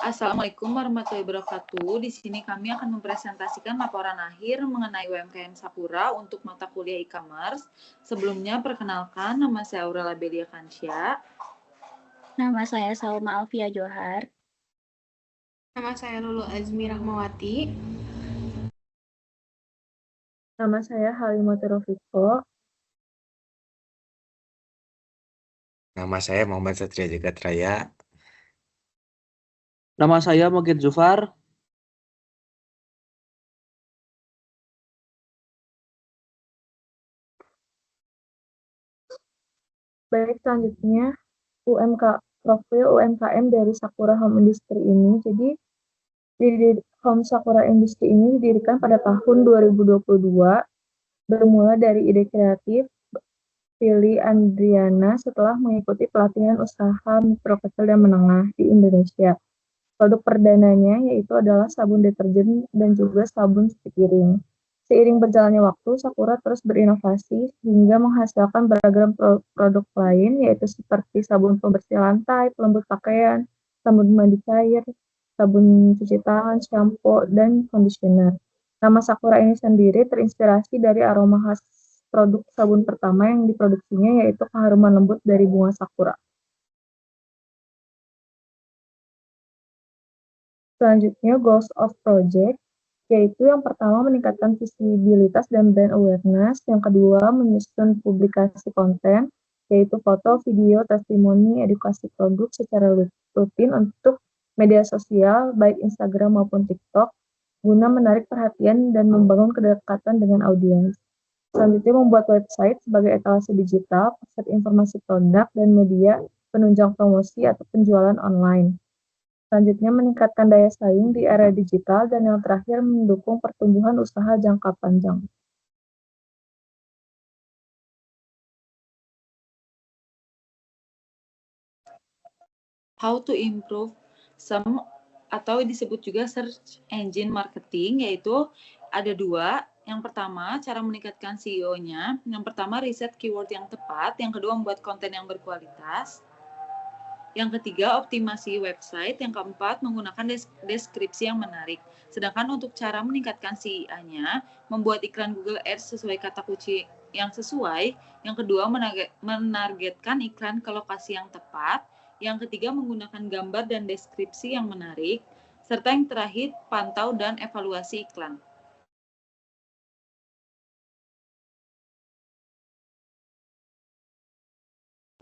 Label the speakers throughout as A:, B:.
A: Assalamualaikum warahmatullahi wabarakatuh. Di sini kami akan mempresentasikan laporan akhir mengenai UMKM Sakura untuk mata kuliah e-commerce. Sebelumnya, perkenalkan, nama saya Aurela Belia Kansya.
B: Nama saya Salma Alfia Johar.
C: Nama saya Lulu Azmi Rahmawati.
D: Nama saya Halimah Rofiko.
E: Nama saya Muhammad Satria Jagat Raya.
F: Nama saya Moged Zufar.
D: Baik, selanjutnya profil UMKM dari Sakura Home Industry ini. Jadi, Home Sakura Industry ini didirikan pada tahun 2022, bermula dari ide kreatif Pilih Andriana setelah mengikuti pelatihan usaha mikro kecil dan menengah di Indonesia. Produk perdananya yaitu adalah sabun deterjen dan juga sabun cuci piring. Seiring berjalannya waktu, Sakura terus berinovasi hingga menghasilkan beragam produk lain, yaitu seperti sabun pembersih lantai, pelembut pakaian, sabun mandi cair, sabun cuci tangan, shampoo, dan conditioner. Nama Sakura ini sendiri terinspirasi dari aroma khas produk sabun pertama yang diproduksinya, yaitu keharuman lembut dari bunga sakura. Selanjutnya, goals of project, yaitu yang pertama meningkatkan visibilitas dan brand awareness, yang kedua menyusun publikasi konten, yaitu foto, video, testimoni, edukasi produk secara rutin untuk media sosial, baik Instagram maupun TikTok, guna menarik perhatian dan membangun kedekatan dengan audiens. Selanjutnya, membuat website sebagai etalase digital, pusat informasi produk, dan media penunjang promosi atau penjualan online. Selanjutnya, meningkatkan daya saing di era digital, dan yang terakhir, mendukung pertumbuhan usaha jangka panjang.
A: How to improve some atau disebut juga search engine marketing, yaitu ada dua. Yang pertama, cara meningkatkan SEO-nya. Yang pertama, riset keyword yang tepat. Yang kedua, membuat konten yang berkualitas. Yang ketiga, optimasi website. Yang keempat, menggunakan deskripsi yang menarik. Sedangkan untuk cara meningkatkan SEO-nya, membuat iklan Google Ads sesuai kata kunci yang sesuai. Yang kedua, menargetkan iklan ke lokasi yang tepat. Yang ketiga, menggunakan gambar dan deskripsi yang menarik. Serta yang terakhir, pantau dan evaluasi iklan.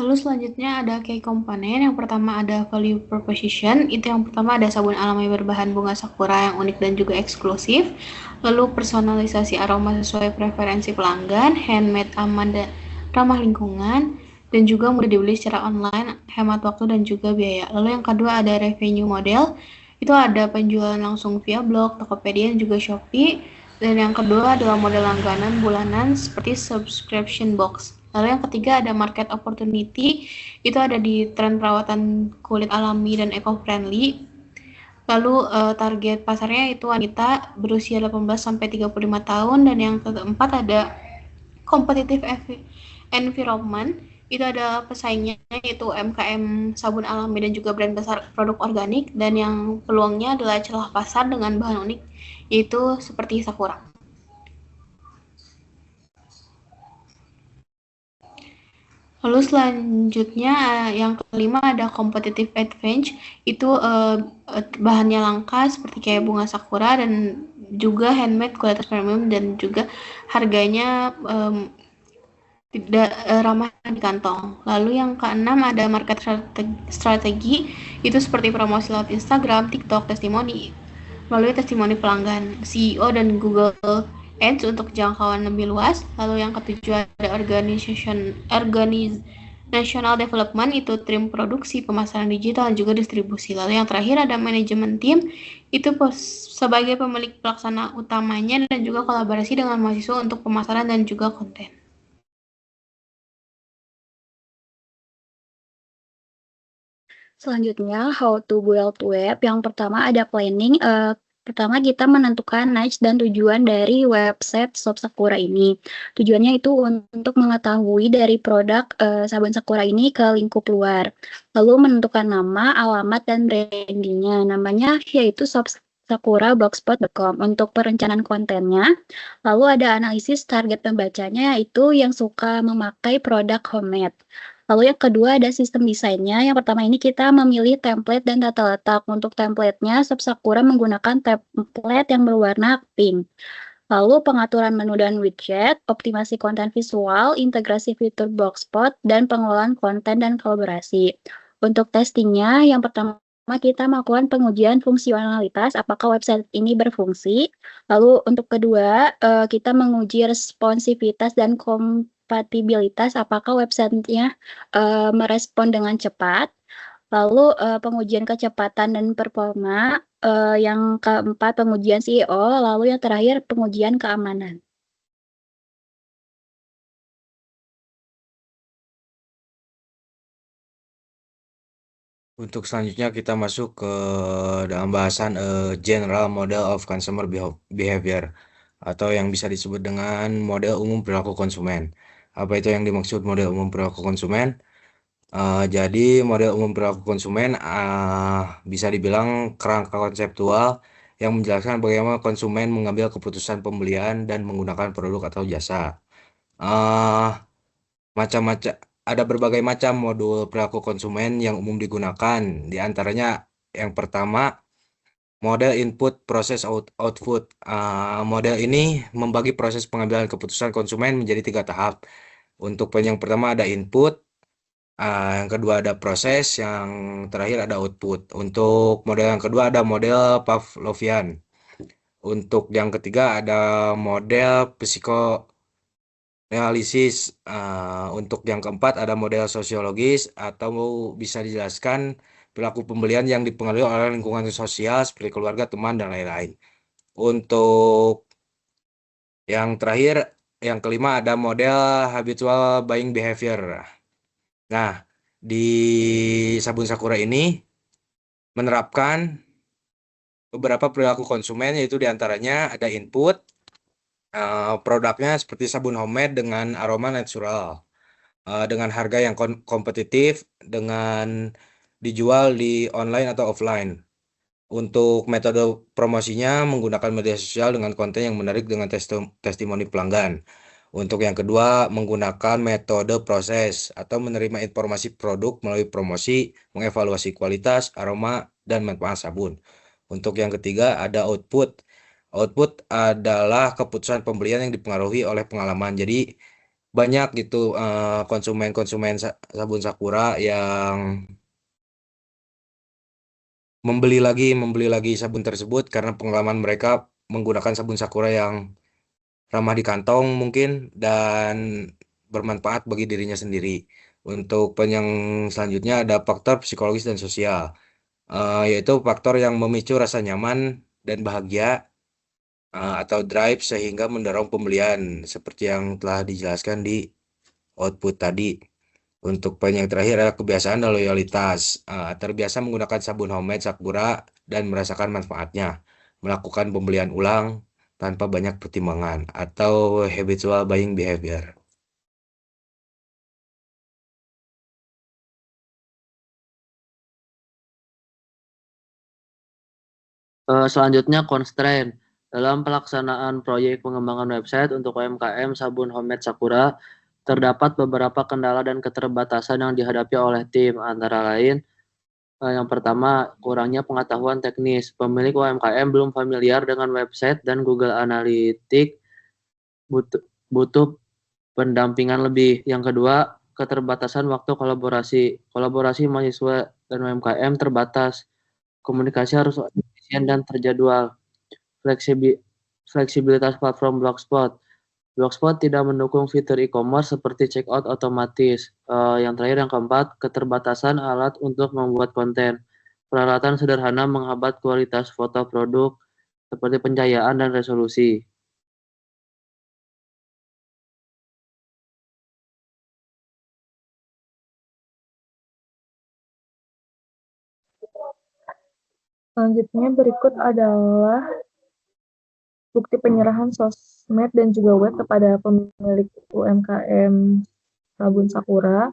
C: Lalu selanjutnya ada key komponen. Yang pertama ada value proposition. Itu yang pertama ada sabun alami berbahan bunga sakura yang unik dan juga eksklusif. Lalu personalisasi aroma sesuai preferensi pelanggan, handmade aman dan ramah lingkungan, dan juga mudah dibeli secara online, hemat waktu dan juga biaya. Lalu yang kedua ada revenue model. Itu ada penjualan langsung via blog, Tokopedia, dan juga Shopee. Dan yang kedua adalah model langganan bulanan seperti subscription box. Lalu yang ketiga ada market opportunity, itu ada di tren perawatan kulit alami dan eco-friendly. Lalu target pasarnya itu wanita berusia 18-35 tahun. Dan yang keempat ada competitive environment, itu ada pesaingnya yaitu UMKM sabun alami dan juga brand besar produk organik. Dan yang peluangnya adalah celah pasar dengan bahan unik, yaitu seperti Sakura. Lalu selanjutnya yang kelima ada competitive advantage, itu bahannya langka seperti kayak bunga sakura dan juga handmade kualitas premium dan juga harganya tidak ramah di kantong. Lalu yang keenam ada market strategi, itu seperti promosi lewat Instagram, TikTok, testimoni, melalui testimoni pelanggan, CEO dan Google Ads untuk jangkauan lebih luas. Lalu yang ketujuh ada organizational development, itu tim produksi, pemasaran digital, dan juga distribusi. Lalu yang terakhir ada manajemen tim, itu sebagai pemilik pelaksana utamanya dan juga kolaborasi dengan mahasiswa untuk pemasaran dan juga konten.
B: Selanjutnya, how to build web. Yang pertama ada planning. Pertama, kita menentukan niche dan tujuan dari website Shop Sakura ini. Tujuannya itu untuk mengetahui dari produk sabun Sakura ini ke lingkup luar. Lalu menentukan nama, alamat, dan brandingnya. Namanya yaitu Shop Sakura blogspot.com. Untuk perencanaan kontennya, lalu ada analisis target pembacanya yaitu yang suka memakai produk homemade. Lalu yang kedua ada sistem desainnya. Yang pertama ini kita memilih template dan tata letak. Untuk templatenya, Shop Sakura menggunakan template yang berwarna pink. Lalu pengaturan menu dan widget, optimasi konten visual, integrasi fitur Blogspot, dan pengelolaan konten dan kolaborasi. Untuk testingnya, yang pertama kita melakukan pengujian fungsionalitas, apakah website ini berfungsi. Lalu untuk kedua, kita menguji responsivitas dan kompatibilitas, apakah websitenya merespon dengan cepat. Lalu pengujian kecepatan dan performa, yang keempat pengujian SEO, lalu yang terakhir pengujian keamanan.
E: Untuk selanjutnya kita masuk ke dalam bahasan General Model of Consumer Behavior atau yang bisa disebut dengan model umum perilaku konsumen. Apa itu yang dimaksud model umum perilaku konsumen? Jadi model umum perilaku konsumen bisa dibilang kerangka konseptual yang menjelaskan bagaimana konsumen mengambil keputusan pembelian dan menggunakan produk atau jasa. Eh, Macam-macam ada berbagai macam modul perilaku konsumen yang umum digunakan. Di antaranya yang pertama model input proses output. Model ini membagi proses pengambilan keputusan konsumen menjadi 3 tahap. Untuk yang pertama ada input, yang kedua ada proses, yang terakhir ada output. Untuk model yang kedua ada model Pavlovian. Untuk yang ketiga ada model psikoanalisis. Untuk yang keempat ada model sosiologis atau bisa dijelaskan perilaku pembelian yang dipengaruhi oleh lingkungan sosial seperti keluarga, teman, dan lain-lain. Untuk yang terakhir, yang kelima ada model habitual buying behavior. Nah, di sabun Sakura ini menerapkan beberapa perilaku konsumen, yaitu diantaranya ada input, produknya seperti sabun homemade dengan aroma natural, dengan harga yang kompetitif, dengan dijual di online atau offline. Untuk metode promosinya menggunakan media sosial dengan konten yang menarik dengan testimoni pelanggan. Untuk yang kedua, menggunakan metode proses atau menerima informasi produk melalui promosi, mengevaluasi kualitas, aroma, dan manfaat sabun. Untuk yang ketiga, ada output. Output adalah keputusan pembelian yang dipengaruhi oleh pengalaman. Jadi, banyak gitu konsumen-konsumen sabun Sakura yang membeli lagi sabun tersebut karena pengalaman mereka menggunakan sabun Sakura yang ramah di kantong mungkin dan bermanfaat bagi dirinya sendiri. Untuk yang selanjutnya ada faktor psikologis dan sosial, yaitu faktor yang memicu rasa nyaman dan bahagia atau drive sehingga mendorong pembelian seperti yang telah dijelaskan di output tadi. Untuk poin yang terakhir adalah kebiasaan dan loyalitas. Terbiasa menggunakan sabun homemade Sakura dan merasakan manfaatnya. Melakukan pembelian ulang tanpa banyak pertimbangan atau habitual buying behavior.
F: Selanjutnya constraint. Dalam pelaksanaan proyek pengembangan website untuk UMKM sabun homemade Sakura, terdapat beberapa kendala dan keterbatasan yang dihadapi oleh tim, antara lain yang pertama, kurangnya pengetahuan teknis. Pemilik UMKM belum familiar dengan website dan Google Analytics, butuh pendampingan lebih. Yang kedua, keterbatasan waktu kolaborasi. Kolaborasi mahasiswa dan UMKM terbatas. Komunikasi harus efisien dan terjadwal. Fleksibilitas platform Blogspot. Blogspot tidak mendukung fitur e-commerce seperti checkout otomatis. Yang terakhir, yang keempat, keterbatasan alat untuk membuat konten. Peralatan sederhana menghambat kualitas foto produk seperti pencahayaan dan resolusi.
D: Selanjutnya berikut adalah bukti penyerahan sosmed dan juga web kepada pemilik UMKM Sabun Sakura.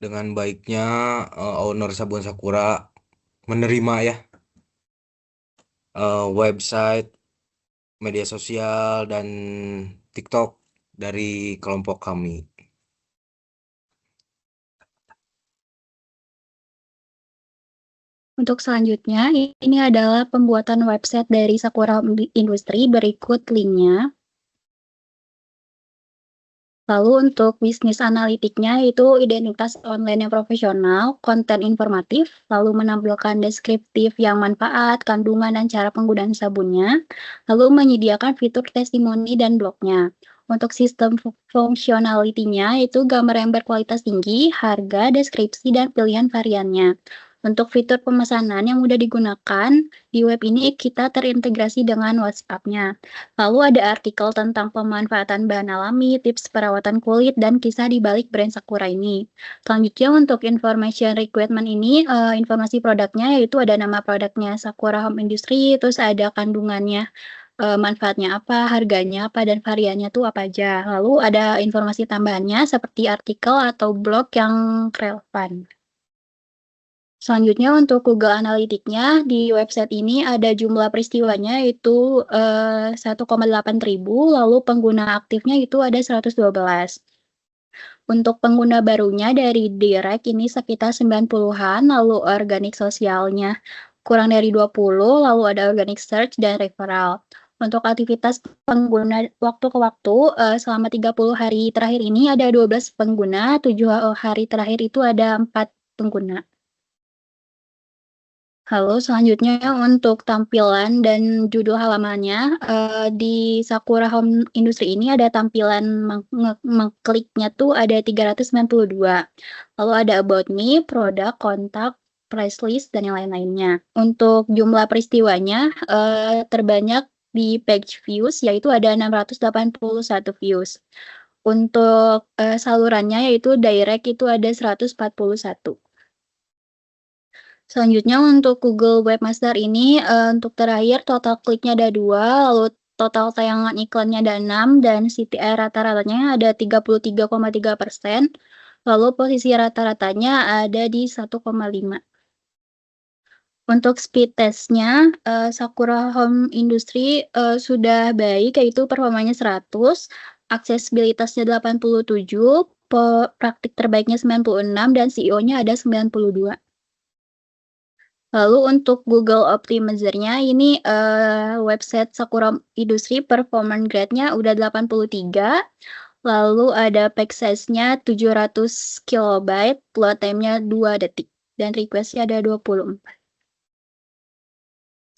E: Dengan baiknya owner Sabun Sakura menerima ya website, media sosial, dan TikTok dari kelompok kami.
B: Untuk selanjutnya, ini adalah pembuatan website dari Sakura Industri, berikut linknya. Lalu untuk bisnis analitiknya itu identitas online yang profesional, konten informatif, lalu menampilkan deskriptif yang manfaat, kandungan, dan cara penggunaan sabunnya, lalu menyediakan fitur testimoni dan blognya. Untuk sistem fungsionalitinya itu gambar yang berkualitas tinggi, harga, deskripsi, dan pilihan variannya. Untuk fitur pemesanan yang mudah digunakan, di web ini kita terintegrasi dengan WhatsApp-nya. Lalu ada artikel tentang pemanfaatan bahan alami, tips perawatan kulit, dan kisah di balik brand Sakura ini. Selanjutnya untuk information requirement ini, informasi produknya yaitu ada nama produknya Sakura Home Industry, terus ada kandungannya, manfaatnya apa, harganya apa, dan variannya tuh apa aja. Lalu ada informasi tambahannya seperti artikel atau blog yang relevan. Selanjutnya untuk Google Analytics-nya, di website ini ada jumlah peristiwanya itu 1,8 ribu, lalu pengguna aktifnya itu ada 112. Untuk pengguna barunya dari direct ini sekitar 90-an, lalu organik sosialnya kurang dari 20, lalu ada organic search dan referral. Untuk aktivitas pengguna waktu ke waktu, selama 30 hari terakhir ini ada 12 pengguna, 7 hari terakhir itu ada 4 pengguna. Halo, selanjutnya untuk tampilan dan judul halamannya, di Sakura Home Industry ini ada tampilan mengkliknya tuh ada 392. Lalu ada About Me, produk, kontak, price list, dan yang lain-lainnya. Untuk jumlah peristiwanya, terbanyak di page views, yaitu ada 681 views. Untuk salurannya yaitu direct itu ada 141. Selanjutnya untuk Google Webmaster ini, untuk terakhir total kliknya ada 2, lalu total tayangan iklannya ada 6, dan CTR rata-ratanya ada 33,3%, lalu posisi rata-ratanya ada di 1,5. Untuk speed test-nya, Sakura Home Industry sudah baik, yaitu performanya 100, aksesibilitasnya 87, praktik terbaiknya 96, dan CEO-nya ada 92. Lalu untuk Google Optimizer-nya ini website Sakura Industry performance grade-nya udah 83, lalu ada page size-nya 700 KB, load time-nya 2 detik, dan request-nya ada 24.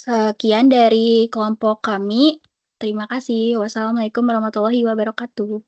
B: Sekian dari kelompok kami. Terima kasih. Wassalamualaikum warahmatullahi wabarakatuh.